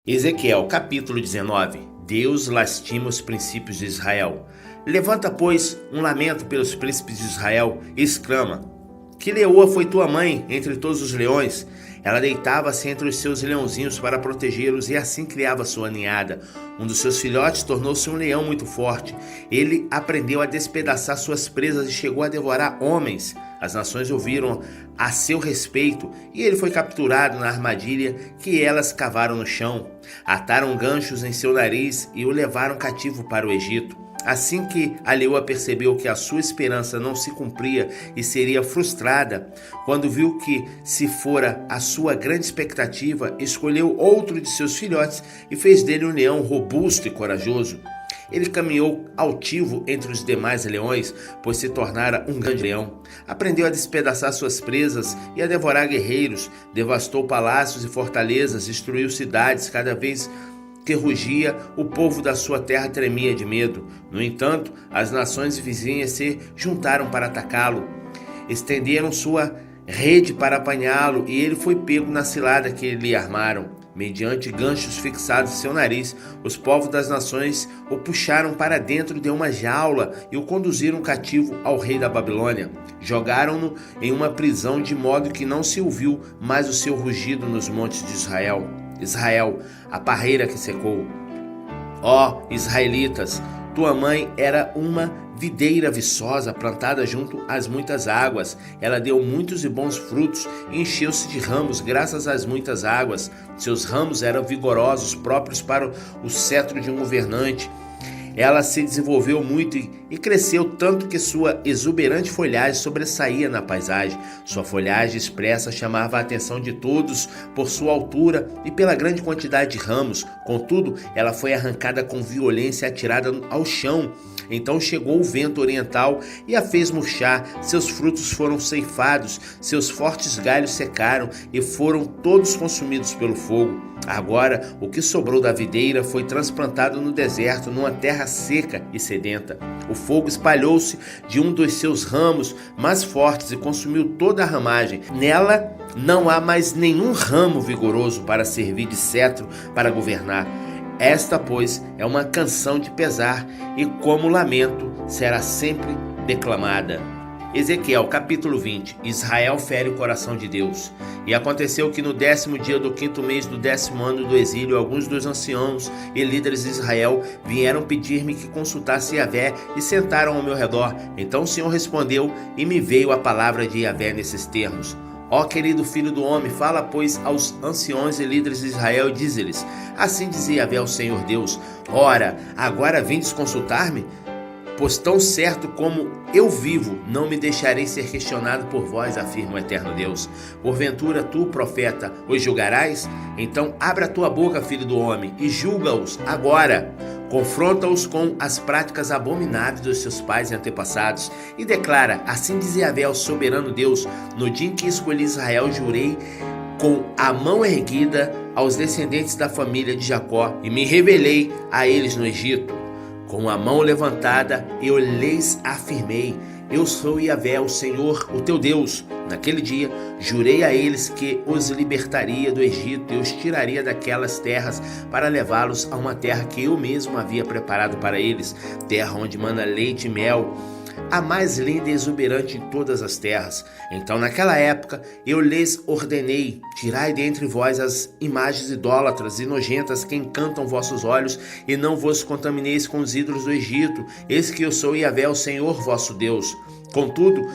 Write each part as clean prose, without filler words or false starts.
Ezequiel, capítulo 19. Deus lastima os princípios de Israel. Levanta, pois, um lamento pelos príncipes de Israel e exclama: Que leoa foi tua mãe entre todos os leões? Ela deitava-se entre os seus leãozinhos para protegê-los e assim criava sua ninhada. Um dos seus filhotes tornou-se um leão muito forte. Ele aprendeu a despedaçar suas presas e chegou a devorar homens. As nações ouviram a seu respeito e ele foi capturado na armadilha que elas cavaram no chão. Ataram ganchos em seu nariz e o levaram cativo para o Egito. Assim que a leoa percebeu que a sua esperança não se cumpria e seria frustrada, quando viu que se fora a sua grande expectativa, escolheu outro de seus filhotes e fez dele um leão robusto e corajoso. Ele caminhou altivo entre os demais leões, pois se tornara um grande leão. Aprendeu a despedaçar suas presas e a devorar guerreiros, devastou palácios e fortalezas, destruiu cidades. Cada vez que rugia, o povo da sua terra tremia de medo. No entanto, as nações vizinhas se juntaram para atacá-lo. Estenderam sua rede para apanhá-lo e ele foi pego na cilada que lhe armaram. Mediante ganchos fixados em seu nariz, os povos das nações o puxaram para dentro de uma jaula e o conduziram cativo ao rei da Babilônia. Jogaram-no em uma prisão de modo que não se ouviu mais o seu rugido nos montes de Israel. Israel, a parreira que secou. Ó israelitas, tua mãe era uma videira viçosa plantada junto às muitas águas. Ela deu muitos e bons frutos e encheu-se de ramos graças às muitas águas. Seus ramos eram vigorosos, próprios para o cetro de um governante. Ela se desenvolveu muito e cresceu tanto que sua exuberante folhagem sobressaía na paisagem. Sua folhagem expressa chamava a atenção de todos por sua altura e pela grande quantidade de ramos. Contudo, ela foi arrancada com violência e atirada ao chão. Então chegou o vento oriental e a fez murchar. Seus frutos foram ceifados, seus fortes galhos secaram e foram todos consumidos pelo fogo. Agora, o que sobrou da videira foi transplantado no deserto, numa terra seca e sedenta. O fogo espalhou-se de um dos seus ramos mais fortes e consumiu toda a ramagem. Nela não há mais nenhum ramo vigoroso para servir de cetro para governar. Esta, pois, é uma canção de pesar e, como lamento, será sempre declamada. Ezequiel, capítulo 20. Israel fere o coração de Deus. E aconteceu que no 10º dia do 5º mês do 10º ano do exílio, alguns dos anciãos e líderes de Israel vieram pedir-me que consultasse Yahvé e sentaram ao meu redor. Então o Senhor respondeu e me veio a palavra de Yahvé nesses termos: Ó querido filho do homem, fala, pois, aos anciões e líderes de Israel e dize-lhes: Assim dizia Yahvé, o Senhor Deus: Ora, agora vindes consultar-me? Pois tão certo como eu vivo, não me deixarei ser questionado por vós, afirma o eterno Deus. Porventura tu, profeta, os julgarás? Então abra a tua boca, filho do homem, e julga-os agora. Confronta-os com as práticas abomináveis dos seus pais e antepassados e declara: Assim diz Yahvé, o soberano Deus: No dia em que escolhi Israel, jurei com a mão erguida aos descendentes da família de Jacó e me revelei a eles no Egito. Com a mão levantada eu lhes afirmei: Eu sou Yahvé, o Senhor, o teu Deus. Naquele dia jurei a eles que os libertaria do Egito e os tiraria daquelas terras para levá-los a uma terra que eu mesmo havia preparado para eles, terra onde mana leite e mel, a mais linda e exuberante de todas as terras. Então naquela época eu lhes ordenei: tirai dentre vós as imagens idólatras e nojentas que encantam vossos olhos e não vos contamineis com os ídolos do Egito. Eis que eu sou Yahvé, o Senhor vosso Deus. Contudo,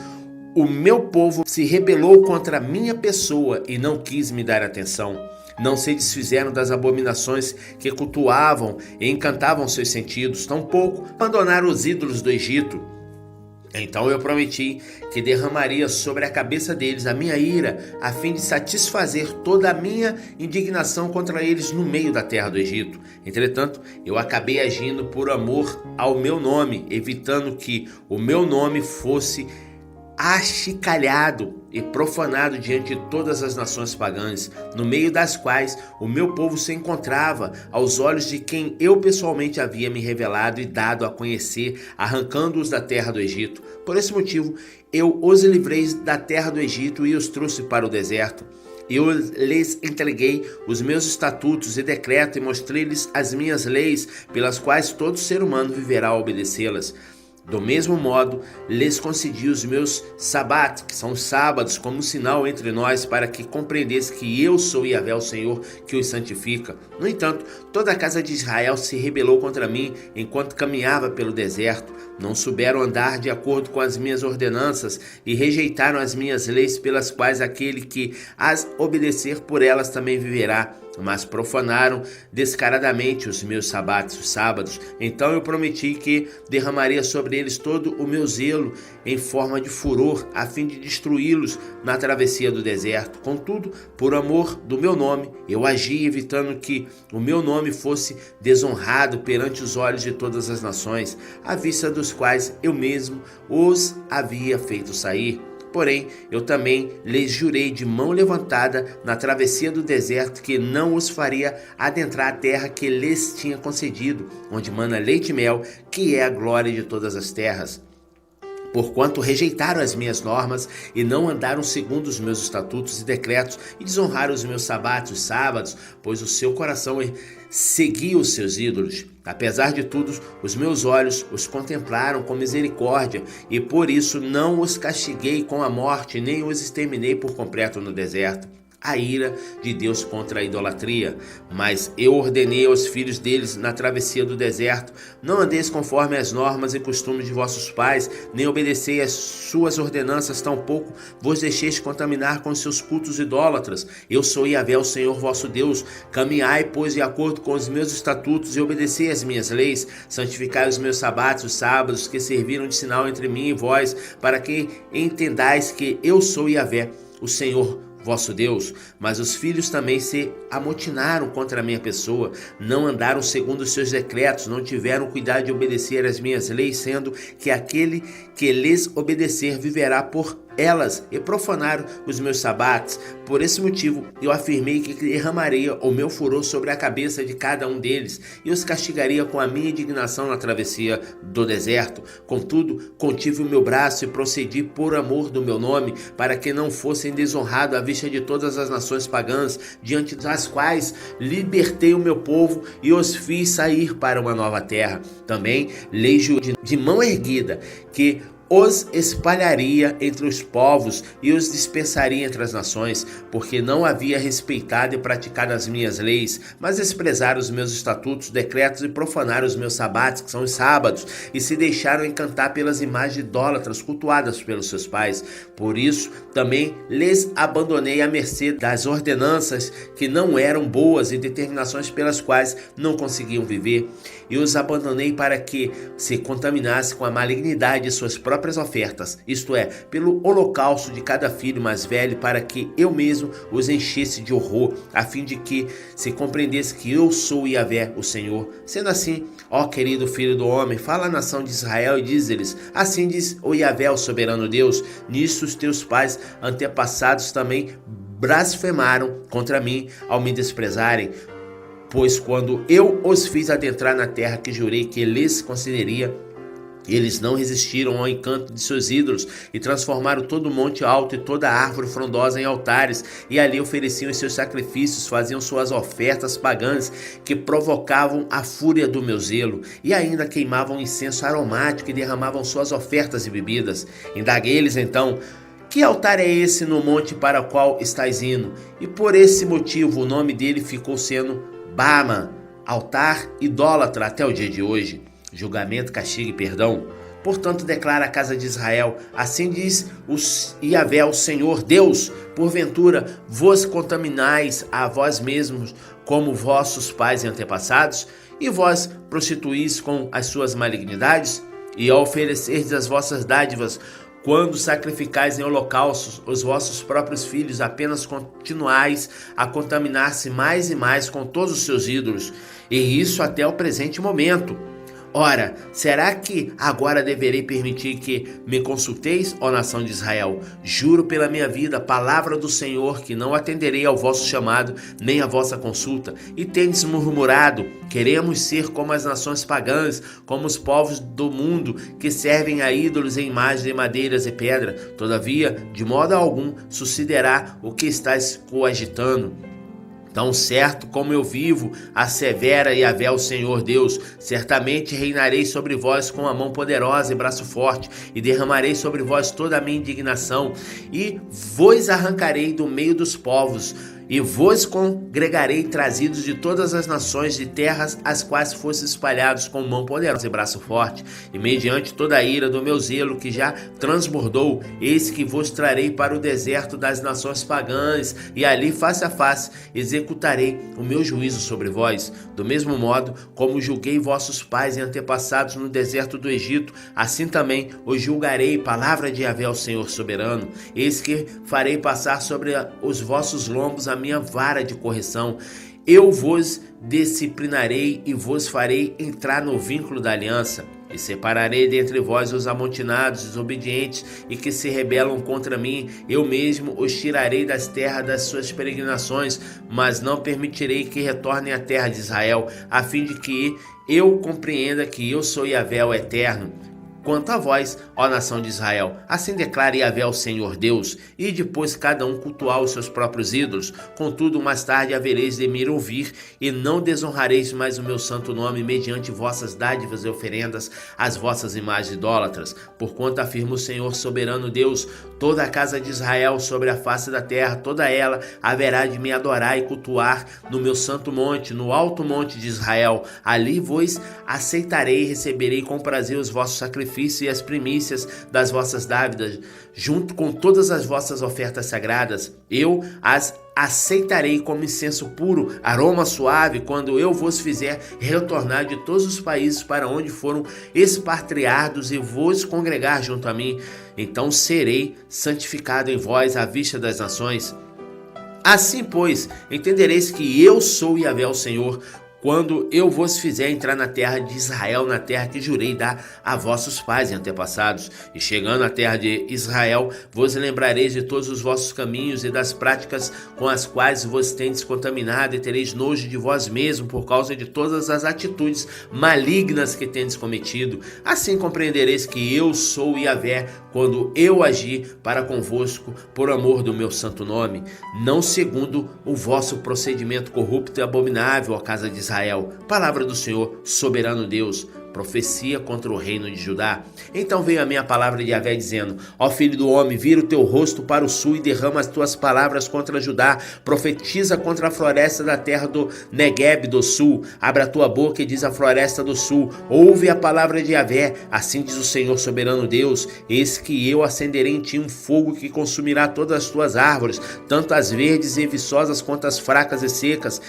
o meu povo se rebelou contra a minha pessoa e não quis me dar atenção. Não se desfizeram das abominações que cultuavam e encantavam seus sentidos, tampouco abandonaram os ídolos do Egito. Então eu prometi que derramaria sobre a cabeça deles a minha ira, a fim de satisfazer toda a minha indignação contra eles no meio da terra do Egito. Entretanto, eu acabei agindo por amor ao meu nome, evitando que o meu nome fosse achicalhado e profanado diante de todas as nações pagãs, no meio das quais o meu povo se encontrava, aos olhos de quem eu pessoalmente havia me revelado e dado a conhecer, arrancando-os da terra do Egito. Por esse motivo, eu os livrei da terra do Egito e os trouxe para o deserto. Eu lhes entreguei os meus estatutos e decreto e mostrei-lhes as minhas leis, pelas quais todo ser humano viverá a obedecê-las. Do mesmo modo, lhes concedi os meus sabat, que são os sábados, como um sinal entre nós, para que compreendesse que eu sou Yahvé, o Senhor, que os santifica. No entanto, toda a casa de Israel se rebelou contra mim enquanto caminhava pelo deserto. Não souberam andar de acordo com as minhas ordenanças e rejeitaram as minhas leis, pelas quais aquele que as obedecer por elas também viverá. Mas profanaram descaradamente os meus sabatos, os sábados. Então eu prometi que derramaria sobre eles todo o meu zelo em forma de furor, a fim de destruí-los na travessia do deserto. Contudo, por amor do meu nome, eu agi, evitando que o meu nome fosse desonrado perante os olhos de todas as nações, à vista dos quais eu mesmo os havia feito sair. Porém, eu também lhes jurei de mão levantada na travessia do deserto que não os faria adentrar a terra que lhes tinha concedido, onde mana leite e mel, que é a glória de todas as terras. Porquanto rejeitaram as minhas normas e não andaram segundo os meus estatutos e decretos e desonraram os meus sabatos, sábados, pois o seu coração seguia os seus ídolos. Apesar de tudo, os meus olhos os contemplaram com misericórdia e por isso não os castiguei com a morte, nem os exterminei por completo no deserto. A ira de Deus contra a idolatria. Mas eu ordenei aos filhos deles na travessia do deserto: não andeis conforme as normas e costumes de vossos pais, nem obedecei às suas ordenanças, tampouco vos deixeis contaminar com os seus cultos idólatras. Eu sou Yahvé, o Senhor vosso Deus. Caminhai, pois, de acordo com os meus estatutos e obedecei às minhas leis. Santificai os meus sabatos, os sábados, que serviram de sinal entre mim e vós, para que entendais que eu sou Yahvé, o Senhor vosso Deus. Mas os filhos também se amotinaram contra a minha pessoa, não andaram segundo os seus decretos, não tiveram cuidado de obedecer às minhas leis, sendo que aquele que lhes obedecer viverá por elas, e profanaram os meus sabates. Por esse motivo eu afirmei que derramaria o meu furor sobre a cabeça de cada um deles e os castigaria com a minha indignação na travessia do deserto. Contudo, contive o meu braço e procedi por amor do meu nome, para que não fossem desonrados à vista de todas as nações pagãs, diante das quais libertei o meu povo e os fiz sair para uma nova terra. Também lei de mão erguida que os espalharia entre os povos e os dispersaria entre as nações, porque não havia respeitado e praticado as minhas leis, mas desprezaram os meus estatutos, decretos e profanaram os meus sabates, que são os sábados, e se deixaram encantar pelas imagens idólatras cultuadas pelos seus pais. Por isso, também lhes abandonei à mercê das ordenanças que não eram boas e determinações pelas quais não conseguiam viver, e os abandonei para que se contaminasse com a malignidade de suas próprias ofertas, isto é, pelo holocausto de cada filho mais velho, para que eu mesmo os enchesse de horror, a fim de que se compreendesse que eu sou Yahvé, o Senhor. Sendo assim, ó querido filho do homem, fala à nação de Israel e diz-lhes: assim diz o Yahvé, o soberano Deus, nisso os teus pais antepassados também blasfemaram contra mim ao me desprezarem. Pois quando eu os fiz adentrar na terra que jurei que lhes concederia, eles não resistiram ao encanto de seus ídolos e transformaram todo o monte alto e toda a árvore frondosa em altares, e ali ofereciam os seus sacrifícios, faziam suas ofertas pagãs que provocavam a fúria do meu zelo, e ainda queimavam incenso aromático e derramavam suas ofertas e bebidas. Indaguei-lhes então: que altar é esse no monte para o qual estáis indo? E por esse motivo o nome dele ficou sendo Bama, altar idólatra, até o dia de hoje. Julgamento, castigo e perdão. Portanto, declara a casa de Israel: assim diz o Yahvé, o Senhor Deus: porventura vos contaminais a vós mesmos como vossos pais e antepassados, e vós prostituís com as suas malignidades, e ao oferecerdes as vossas dádivas, quando sacrificais em holocaustos os vossos próprios filhos, apenas continuais a contaminar-se mais e mais com todos os seus ídolos, e isso até o presente momento. Ora, será que agora deverei permitir que me consulteis, ó nação de Israel? Juro pela minha vida, palavra do Senhor, que não atenderei ao vosso chamado, nem à vossa consulta. E tendes murmurado, queremos ser como as nações pagãs, como os povos do mundo, que servem a ídolos em imagens de madeiras e pedra. Todavia, de modo algum, sucederá o que estáis coagitando. Tão certo como eu vivo, assevera Yahvé o Senhor Deus, certamente reinarei sobre vós com a mão poderosa e braço forte, e derramarei sobre vós toda a minha indignação, e vos arrancarei do meio dos povos, e vos congregarei trazidos de todas as nações de terras as quais fostes espalhados com mão poderosa e braço forte, e mediante toda a ira do meu zelo que já transbordou, eis que vos trarei para o deserto das nações pagãs, e ali face a face executarei o meu juízo sobre vós. Do mesmo modo como julguei vossos pais e antepassados no deserto do Egito, assim também os julgarei, palavra de Yahvé o Senhor soberano. Eis que farei passar sobre os vossos lombos a minha vara de correção. Eu vos disciplinarei e vos farei entrar no vínculo da aliança. E separarei dentre vós os amontinados, desobedientes e que se rebelam contra mim. Eu mesmo os tirarei das terras das suas peregrinações, mas não permitirei que retornem à terra de Israel, a fim de que eu compreenda que eu sou Yahvé o Eterno. Quanto a vós, ó nação de Israel, assim declare Yahvé o Senhor Deus, e depois cada um cultuar os seus próprios ídolos. Contudo, mais tarde havereis de me ouvir, e não desonrareis mais o meu santo nome mediante vossas dádivas e oferendas às vossas imagens idólatras. Porquanto afirma o Senhor soberano Deus, toda a casa de Israel sobre a face da terra, toda ela haverá de me adorar e cultuar no meu santo monte, no alto monte de Israel. Ali vos aceitarei e receberei com prazer os vossos sacrifícios e as primícias das vossas dávidas, junto com todas as vossas ofertas sagradas. Eu as aceitarei como incenso puro, aroma suave, quando eu vos fizer retornar de todos os países para onde foram expatriados e vos congregar junto a mim. Então serei santificado em vós à vista das nações. Assim, pois, entendereis que eu sou Yahvé o Senhor, quando eu vos fizer entrar na terra de Israel, na terra que jurei dar a vossos pais e antepassados. E chegando à terra de Israel, vos lembrareis de todos os vossos caminhos e das práticas com as quais vos tendes contaminado, e tereis nojo de vós mesmos por causa de todas as atitudes malignas que tendes cometido. Assim compreendereis que eu sou Yahvé, quando eu agi para convosco por amor do meu santo nome, não segundo o vosso procedimento corrupto e abominável, ó casa de Israel. Palavra do Senhor, soberano Deus, profecia contra o reino de Judá. Então veio a minha palavra de Yahvé dizendo: ó filho do homem, vira o teu rosto para o sul e derrama as tuas palavras contra Judá. Profetiza contra a floresta da terra do Negueb do sul. Abra a tua boca e diz à floresta do sul: ouve a palavra de Yahvé. Assim diz o Senhor soberano Deus: eis que eu acenderei em ti um fogo que consumirá todas as tuas árvores, tanto as verdes e viçosas quanto as fracas e secas.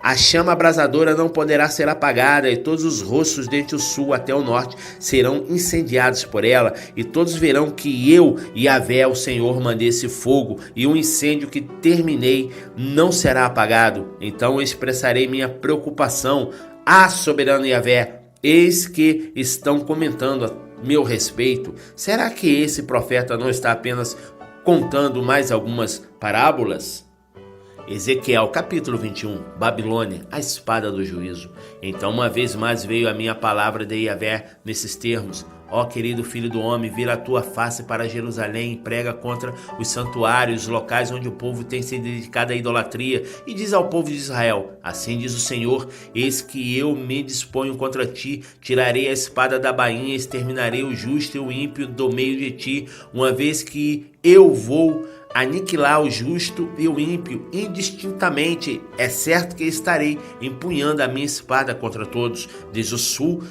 A chama abrasadora não poderá ser apagada, e todos os rostos desde o sul até o norte serão incendiados por ela, e todos verão que eu, Yahvé, o Senhor, mandei esse fogo, e o incêndio que terminei não será apagado. Então eu expressarei minha preocupação. Ah, soberano Yahvé, eis que estão comentando a meu respeito. Será que esse profeta não está apenas contando mais algumas parábolas? Ezequiel capítulo 21, Babilônia, a espada do juízo. Então uma vez mais veio a minha palavra de Yahvé nesses termos: ó querido filho do homem, vira a tua face para Jerusalém e prega contra os santuários, os locais onde o povo tem se dedicado à idolatria, e diz ao povo de Israel: assim diz o Senhor, eis que eu me disponho contra ti, tirarei a espada da bainha, exterminarei o justo e o ímpio do meio de ti, uma vez que eu vou aniquilar o justo e o ímpio indistintamente. É certo que estarei empunhando a minha espada contra todos, desde o sul,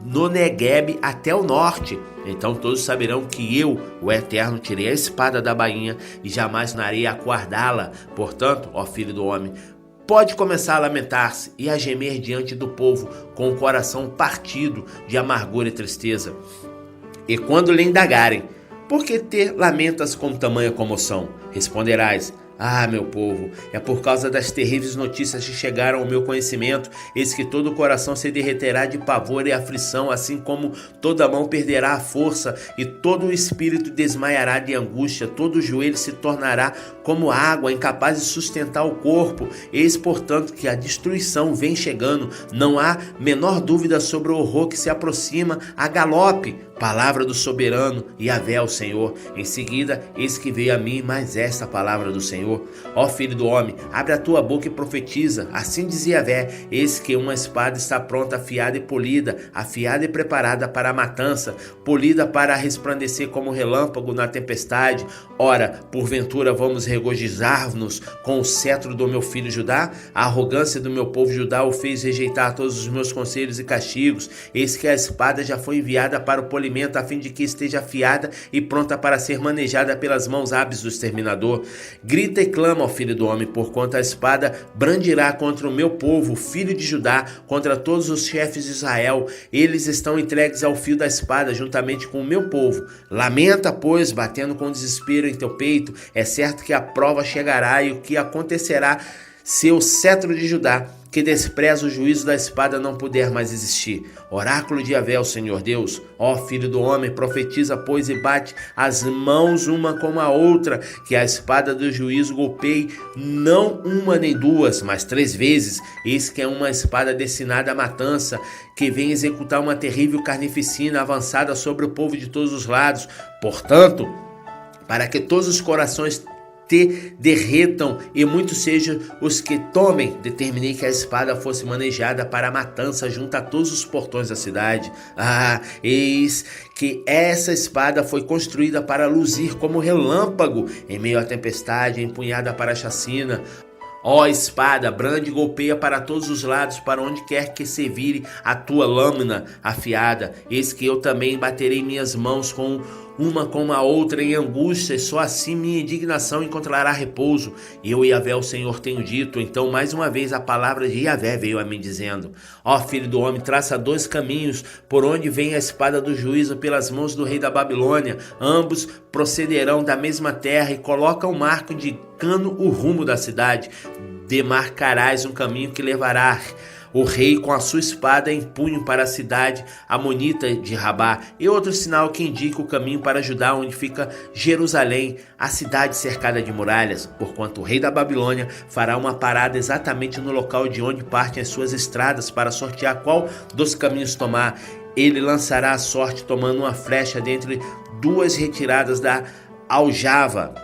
no Negueb até o norte. Então todos saberão que eu, o Eterno, tirei a espada da bainha e jamais tornarei a guardá-la. Portanto, ó filho do homem, pode começar a lamentar-se e a gemer diante do povo com o coração partido de amargura e tristeza. E quando lhe indagarem: por que te lamentas com tamanha comoção? Responderás: Ah, meu povo, é por causa das terríveis notícias que chegaram ao meu conhecimento, eis que todo o coração se derreterá de pavor e aflição, assim como toda mão perderá a força e todo o espírito desmaiará de angústia, todo o joelho se tornará como água, incapaz de sustentar o corpo. Eis, portanto, que a destruição vem chegando, não há menor dúvida sobre o horror que se aproxima a galope. Palavra do soberano, Yahvé, o Senhor. Em seguida, eis que veio a mim mais esta palavra do Senhor. Ó filho do homem, abre a tua boca e profetiza. Assim diz Yahvé, eis que uma espada está pronta, afiada e preparada para a matança, polida para resplandecer como relâmpago na tempestade. Ora, porventura vamos regozijar-nos com o cetro do meu filho Judá? A arrogância do meu povo Judá o fez rejeitar todos os meus conselhos e castigos. Eis que a espada já foi enviada para o polimento, a fim de que esteja afiada e pronta para ser manejada pelas mãos hábeis do exterminador. Grita e clama, ó filho do homem, porquanto a espada brandirá contra o meu povo, filho de Judá, contra todos os chefes de Israel. Eles estão entregues ao fio da espada, juntamente com o meu povo. Lamenta, pois, batendo com desespero em teu peito. É certo que a prova chegará, e o que acontecerá se o cetro de Judá, que despreza o juízo da espada, não puder mais existir? Oráculo de Yahvé, o Senhor Deus. Ó filho do homem, profetiza, pois, e bate as mãos uma com a outra, que a espada do juízo golpeie não uma nem duas, mas 3 vezes. Eis que é uma espada destinada à matança, que vem executar uma terrível carnificina avançada sobre o povo de todos os lados. Portanto, para que todos os corações te derretam e muitos sejam os que tomem, determinei que a espada fosse manejada para a matança junto a todos os portões da cidade. Ah, eis que essa espada foi construída para luzir como relâmpago em meio à tempestade, empunhada para a chacina. Ó espada, brande e golpeia para todos os lados, para onde quer que se vire a tua lâmina afiada. Eis que eu também baterei minhas mãos com a outra em angústia, e só assim minha indignação encontrará repouso. Eu, Yahvé, o Senhor, tenho dito. Então, mais uma vez, a palavra de Yahvé veio a mim, dizendo: Ó filho do homem, traça 2 caminhos, por onde vem a espada do juízo pelas mãos do rei da Babilônia. Ambos procederão da mesma terra, e coloca um marco indicando o rumo da cidade. Demarcarás um caminho que levará o rei com a sua espada em punho para a cidade amonita de Rabá, e outro sinal que indica o caminho para Judá, onde fica Jerusalém, a cidade cercada de muralhas, porquanto o rei da Babilônia fará uma parada exatamente no local de onde partem as suas estradas, para sortear qual dos caminhos tomar. Ele lançará a sorte tomando uma flecha dentre 2 retiradas da aljava.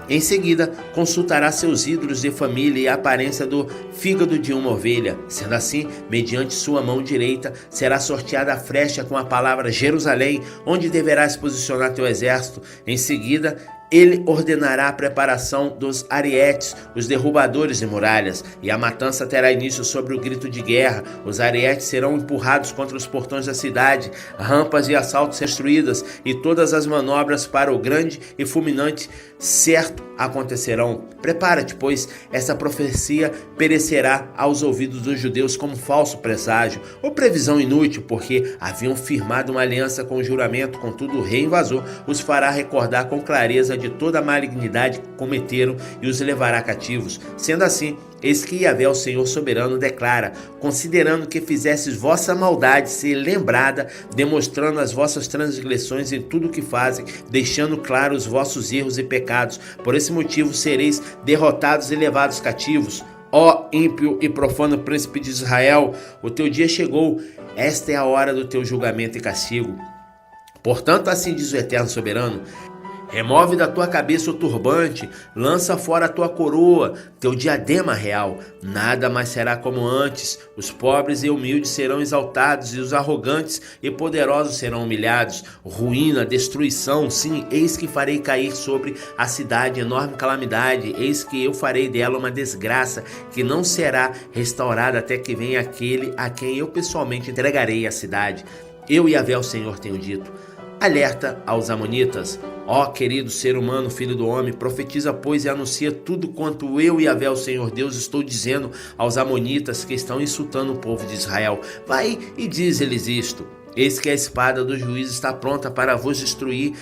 Em seguida, consultará seus ídolos de família e a aparência do fígado de uma ovelha. Sendo assim, mediante sua mão direita, será sorteada a flecha com a palavra Jerusalém, onde deverás posicionar teu exército. Em seguida, ele ordenará a preparação dos arietes, os derrubadores de muralhas, e a matança terá início sobre o grito de guerra. Os arietes serão empurrados contra os portões da cidade, rampas e assaltos destruídas, e todas as manobras para o grande e fulminante certo acontecerão. Prepara-te, pois essa profecia perecerá aos ouvidos dos judeus como falso presságio ou previsão inútil, porque haviam firmado uma aliança com o juramento. Contudo, o rei invasor os fará recordar com clareza de toda a malignidade que cometeram e os levará cativos. Sendo assim, eis que Yahvé, o Senhor soberano, declara: considerando que fizestes vossa maldade ser lembrada, demonstrando as vossas transgressões em tudo o que fazem, deixando claro os vossos erros e pecados, por esse motivo sereis derrotados e levados cativos. Ó ímpio e profano príncipe de Israel, o teu dia chegou, esta é a hora do teu julgamento e castigo. Portanto, assim diz o Eterno Soberano: remove da tua cabeça o turbante, lança fora a tua coroa, teu diadema real. Nada mais será como antes. Os pobres e humildes serão exaltados, e os arrogantes e poderosos serão humilhados. Ruína, destruição, sim, eis que farei cair sobre a cidade enorme calamidade. Eis que eu farei dela uma desgraça, que não será restaurada até que venha aquele a quem eu pessoalmente entregarei a cidade. Eu, Yahvé, o Senhor, tenho dito. Alerta aos amonitas: ó querido ser humano, filho do homem, profetiza, pois, e anuncia tudo quanto eu, Yahvé, o Senhor Deus, estou dizendo aos amonitas que estão insultando o povo de Israel. Vai e diz-lhes isto: eis que a espada do juízo está pronta para vos destruir.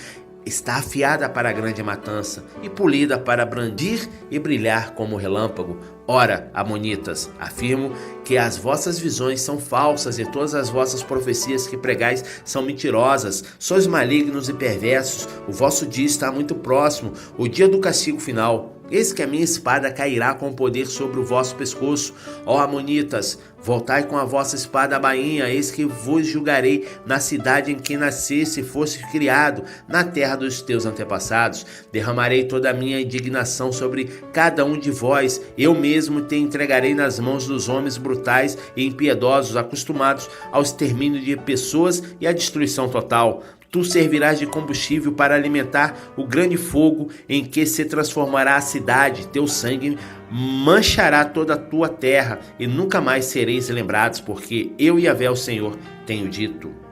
está afiada para a grande matança e polida para brandir e brilhar como relâmpago. Ora, amonitas, afirmo que as vossas visões são falsas e todas as vossas profecias que pregais são mentirosas. Sois malignos e perversos, o vosso dia está muito próximo, o dia do castigo final. Eis que a minha espada cairá com poder sobre o vosso pescoço. Ó amonitas, voltai com a vossa espada à bainha, eis que vos julgarei na cidade em que nasceste e foste criado, na terra dos teus antepassados. Derramarei toda a minha indignação sobre cada um de vós, eu mesmo te entregarei nas mãos dos homens brutais e impiedosos, acostumados ao extermínio de pessoas e à destruição total. Tu servirás de combustível para alimentar o grande fogo em que se transformará a cidade. Teu sangue manchará toda a tua terra e nunca mais sereis lembrados, porque eu, Yahvé, o Senhor, tenho dito.